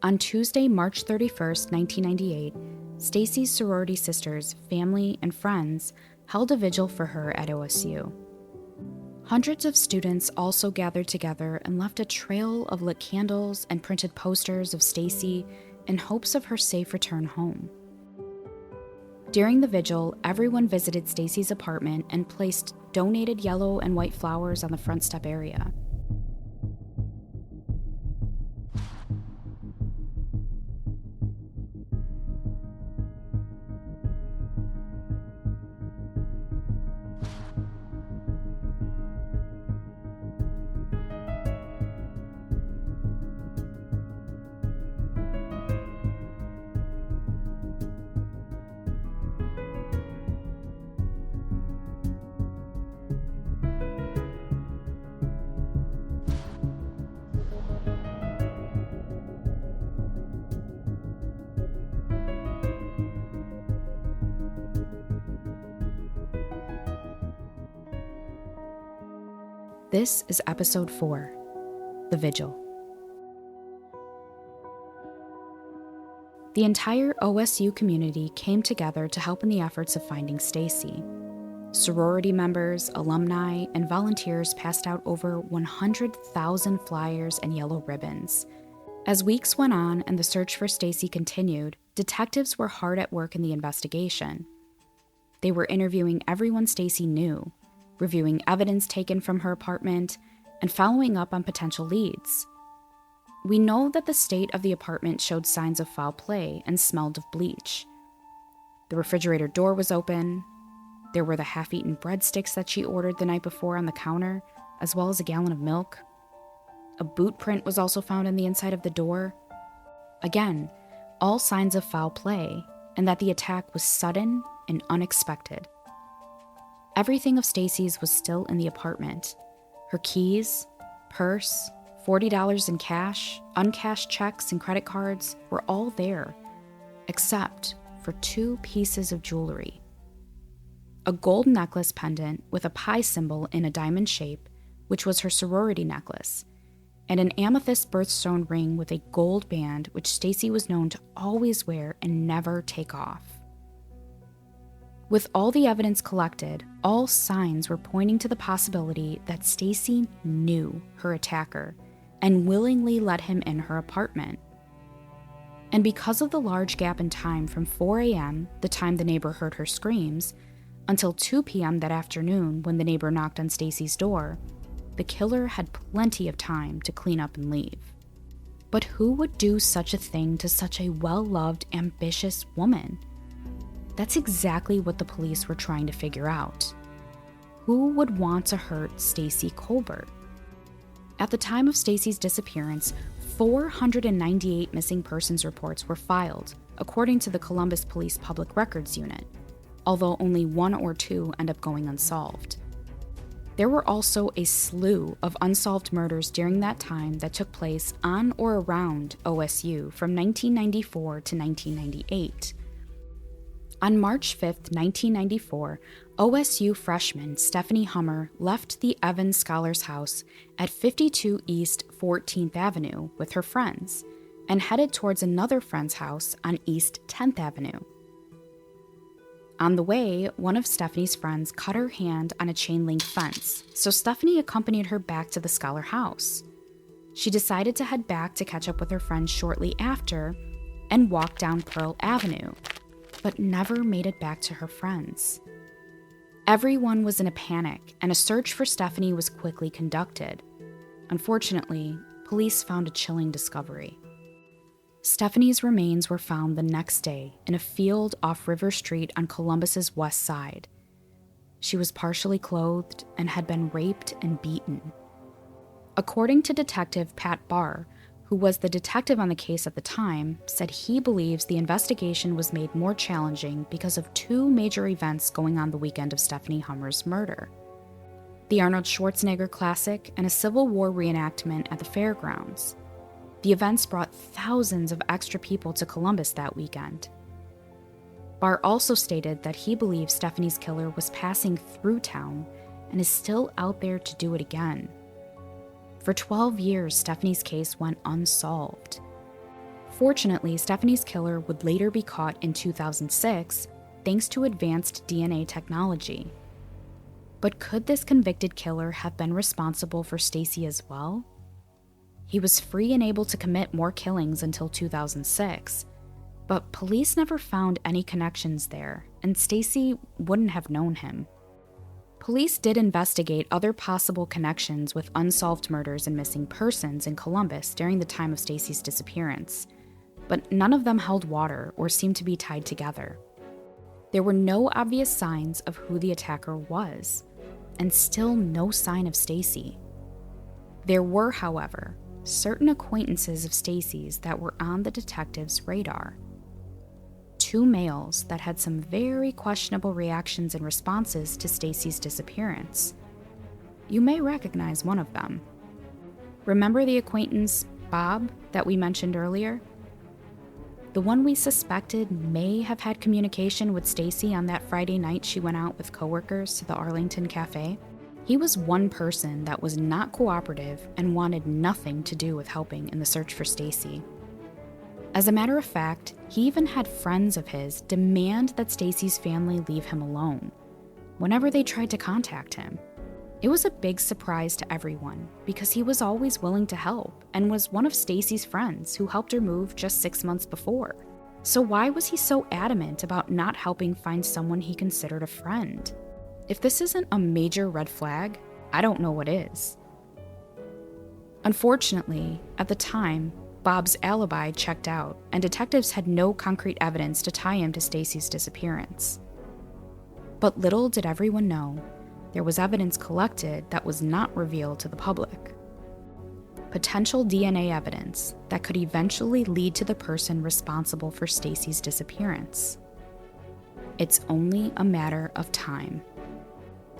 On Tuesday, March 31st, 1998, Stacey's sorority sisters, family, and friends held a vigil for her at OSU. Hundreds of students also gathered together and left a trail of lit candles and printed posters of Stacey in hopes of her safe return home. During the vigil, everyone visited Stacey's apartment and placed donated yellow and white flowers on the front step area. This is episode 4, The Vigil. The entire OSU community came together to help in the efforts of finding Stacey. Sorority members, alumni, and volunteers passed out over 100,000 flyers and yellow ribbons. As weeks went on and the search for Stacey continued, detectives were hard at work in the investigation. They were interviewing everyone Stacey knew, reviewing evidence taken from her apartment, and following up on potential leads. We know that the state of the apartment showed signs of foul play and smelled of bleach. The refrigerator door was open. There were the half-eaten breadsticks that she ordered the night before on the counter, as well as a gallon of milk. A boot print was also found on the inside of the door. Again, all signs of foul play, and that the attack was sudden and unexpected. Everything of Stacey's was still in the apartment. Her keys, purse, $40 in cash, uncashed checks, and credit cards were all there, except for 2 pieces of jewelry. A gold necklace pendant with a pie symbol in a diamond shape, which was her sorority necklace, and an amethyst birthstone ring with a gold band which Stacey was known to always wear and never take off. With all the evidence collected, all signs were pointing to the possibility that Stacey knew her attacker and willingly let him in her apartment. And because of the large gap in time from 4 a.m., the time the neighbor heard her screams, until 2 p.m. that afternoon when the neighbor knocked on Stacey's door, the killer had plenty of time to clean up and leave. But who would do such a thing to such a well-loved, ambitious woman? That's exactly what the police were trying to figure out. Who would want to hurt Stacey Colbert? At the time of Stacey's disappearance, 498 missing persons reports were filed, according to the Columbus Police Public Records Unit, although only 1 or 2 end up going unsolved. There were also a slew of unsolved murders during that time that took place on or around OSU from 1994 to 1998. On March 5, 1994, OSU freshman Stephanie Hummer left the Evans Scholars House at 52 East 14th Avenue with her friends and headed towards another friend's house on East 10th Avenue. On the way, one of Stephanie's friends cut her hand on a chain-link fence, so Stephanie accompanied her back to the Scholar House. She decided to head back to catch up with her friends shortly after and walk down Pearl Avenue, but never made it back to her friends. Everyone was in a panic, and a search for Stephanie was quickly conducted. Unfortunately, police found a chilling discovery. Stephanie's remains were found the next day in a field off River Street on Columbus's west side. She was partially clothed and had been raped and beaten. According to Detective Pat Barr, who was the detective on the case at the time, said he believes the investigation was made more challenging because of 2 major events going on the weekend of Stephanie Hummer's murder: the Arnold Schwarzenegger Classic and a Civil War reenactment at the fairgrounds. The events brought thousands of extra people to Columbus that weekend. Barr also stated that he believes Stephanie's killer was passing through town and is still out there to do it again. For 12 years, Stephanie's case went unsolved. Unfortunately, Stephanie's killer would later be caught in 2006 thanks to advanced DNA technology. But could this convicted killer have been responsible for Stacey as well? He was free and able to commit more killings until 2006, but police never found any connections there, and Stacey wouldn't have known him. Police did investigate other possible connections with unsolved murders and missing persons in Columbus during the time of Stacey's disappearance, but none of them held water or seemed to be tied together. There were no obvious signs of who the attacker was, and still no sign of Stacey. There were, however, certain acquaintances of Stacey's that were on the detectives' radar. 2 males that had some very questionable reactions and responses to Stacey's disappearance. You may recognize one of them. Remember the acquaintance, Bob, that we mentioned earlier? The one we suspected may have had communication with Stacey on that Friday night she went out with coworkers to the Arlington Cafe? He was one person that was not cooperative and wanted nothing to do with helping in the search for Stacey. As a matter of fact, he even had friends of his demand that Stacey's family leave him alone whenever they tried to contact him. It was a big surprise to everyone because he was always willing to help and was one of Stacey's friends who helped her move just 6 months before. So why was he so adamant about not helping find someone he considered a friend? If this isn't a major red flag, I don't know what is. Unfortunately, at the time, Bob's alibi checked out, and detectives had no concrete evidence to tie him to Stacey's disappearance. But little did everyone know, there was evidence collected that was not revealed to the public. Potential DNA evidence that could eventually lead to the person responsible for Stacey's disappearance. It's only a matter of time.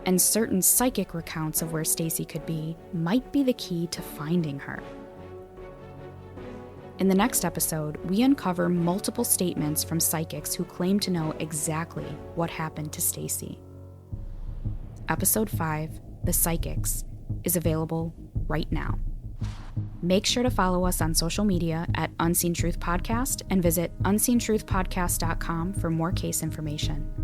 And certain psychic recounts of where Stacey could be might be the key to finding her. In the next episode, we uncover multiple statements from psychics who claim to know exactly what happened to Stacey. Episode 5, The Psychics, is available right now. Make sure to follow us on social media at Unseen Truth Podcast and visit unseentruthpodcast.com for more case information.